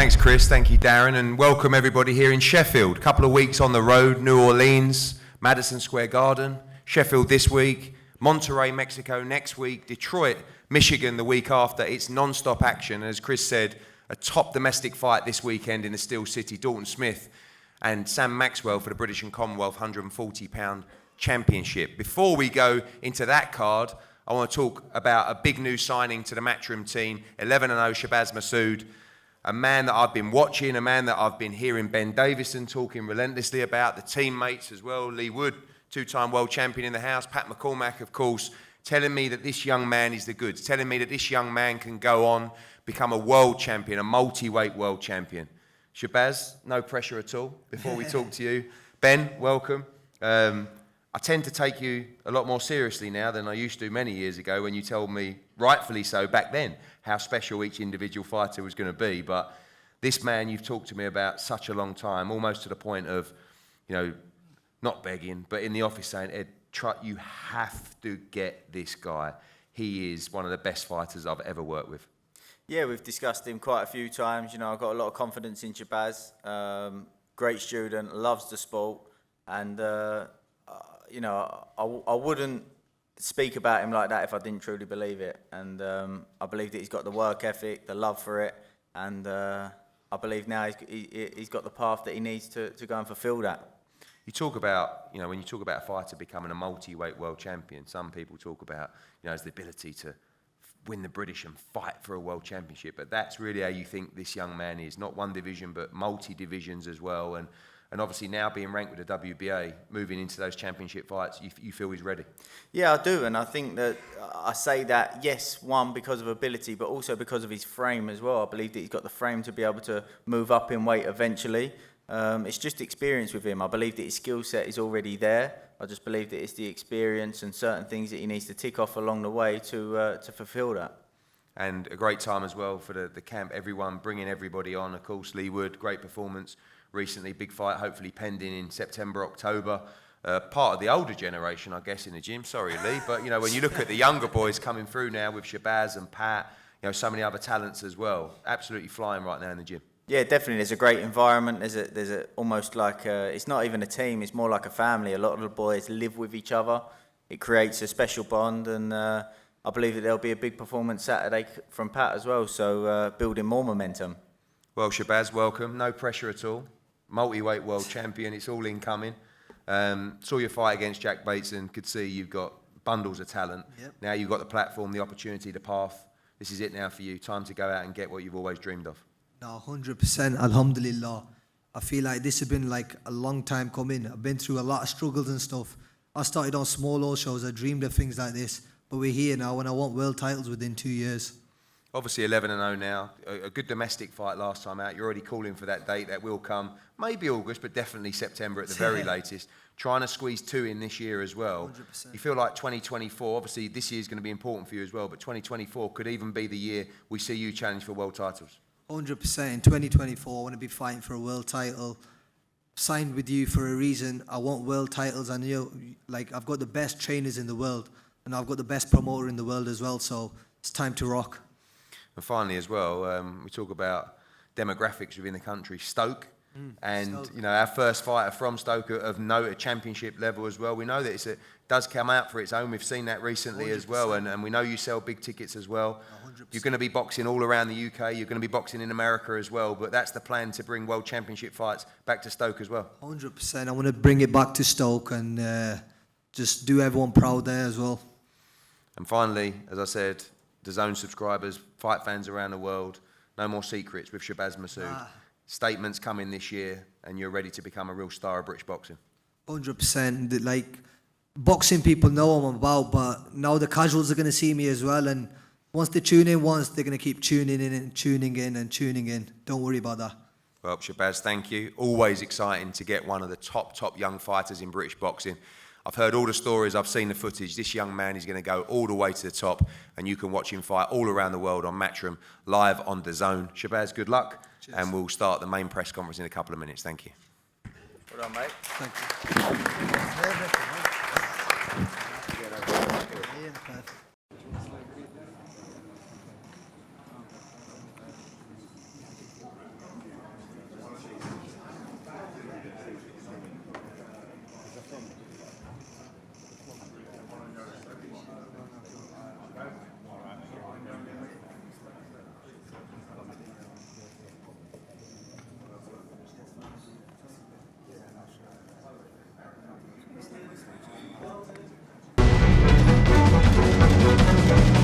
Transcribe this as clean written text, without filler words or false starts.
Thanks, Chris. Thank you, Darren. And welcome everybody here in Sheffield. A couple of weeks on the road, New Orleans, Madison Square Garden, Sheffield this week, Monterrey, Mexico next week, Detroit, Michigan the week after. It's non-stop action. As Chris said, a top domestic fight this weekend in the Steel City. Dalton Smith and Sam Maxwell for the British and Commonwealth 140-pound championship. Before we go into that card, I want to talk about a big new signing to the Matchroom team, 11-0 Shabaz Masoud, a man that I've been watching, a man that I've been hearing Ben Davison talking relentlessly about, the teammates as well, Lee Wood, two-time world champion in the house, Pat McCormack, of course, telling me that this young man is the goods, telling me that this young man can go on, become a world champion, a multi-weight world champion. Shabaz, no pressure at all before we talk to you. Ben, welcome. I tend to take you a lot more seriously now than I used to many years ago when you told me, rightfully so back then, how special each individual fighter was going to be. But this man you've talked to me about such a long time, almost to the point of, you know, not begging, but in the office saying, Ed, you have to get this guy. He is one of the best fighters I've ever worked with. Yeah, we've discussed him quite a few times. You know, I've got a lot of confidence in Shabaz. Great student, loves the sport, and you know, I wouldn't speak about him like that if I didn't truly believe it. And I believe that he's got the work ethic, the love for it, and I believe now he's got the path that he needs to go and fulfil that. You talk about, you know, when you talk about a fighter becoming a multi-weight world champion, some people talk about, you know, as the ability to win the British and fight for a world championship. But that's really how you think this young man is, not one division, but multi-divisions as well. And obviously now being ranked with the WBA, moving into those championship fights, you feel he's ready? Yeah, I do, and I think that I say that, yes, one, because of ability, but also because of his frame as well. I believe that he's got the frame to be able to move up in weight eventually. It's just experience with him. I believe that his skill set is already there. I just believe that it's the experience and certain things that he needs to tick off along the way to fulfil that. And a great time as well for the camp, everyone, bringing everybody on. Of course, Lee Wood, great performance recently, big fight, hopefully pending in September, October. Part of the older generation, I guess, in the gym. Sorry, Lee, but you know, when you look at the younger boys coming through now with Shabaz and Pat, you know, so many other talents as well, absolutely flying right now in the gym. Yeah, definitely. There's a great environment. There's a almost like it's not even a team. It's more like a family. A lot of the boys live with each other. It creates a special bond, and I believe that there'll be a big performance Saturday from Pat as well. So building more momentum. Well, Shabaz, welcome. No pressure at all. Multi-weight world champion. It's all incoming. Saw your fight against Jack Bates and could see you've got bundles of talent. Yep. Now you've got the platform, the opportunity, the path. This is it now for you. Time to go out and get what you've always dreamed of. No, 100%, alhamdulillah. I feel like this has been like a long time coming. I've been through a lot of struggles and stuff. I started on small old shows. I dreamed of things like this. But we're here now, and I want world titles within 2 years. Obviously 11-0 now. A good domestic fight last time out. You're already calling for that date. That will come. Maybe August, but definitely September at the very latest. Trying to squeeze 2 in this year as well. 100%. You feel like 2024, obviously this year is going to be important for you as well, but 2024 could even be the year we see you challenge for world titles. 100%. In 2024, I want to be fighting for a world title. Signed with you for a reason. I want world titles, and you know, like, I've got the best trainers in the world, and I've got the best promoter in the world as well. So it's time to rock. And finally, as well, we talk about demographics within the country. Stoke, and Stoke. You know, our first fighter from Stoke of note at championship level as well. We know that it does come out for its own. We've seen that recently 100%. As well, and we know you sell big tickets as well. 100%. You're going to be boxing all around the UK. You're going to be boxing in America as well. But that's the plan, to bring world championship fights back to Stoke as well. 100%. I want to bring it back to Stoke and just do everyone proud there as well. And finally, as I said, the Zone subscribers, fight fans around the world, no more secrets with Shabaz Masoud. Statements coming this year, and you're ready to become a real star of British boxing. 100%. Like, boxing people know what I'm about, but now the casuals are going to see me as well, and once they tune in once, they're going to keep tuning in and tuning in and tuning in. Don't worry about that. Well, Shabaz, thank you. Always exciting to get one of the top young fighters in British boxing. I've heard all the stories, I've seen the footage. This young man is going to go all the way to the top, and you can watch him fight all around the world on Matchroom, live on the Zone. Shabaz, good luck. Cheers. And we'll start the main press conference in a couple of minutes. Thank you. Well done, mate. Thank you. Thank you.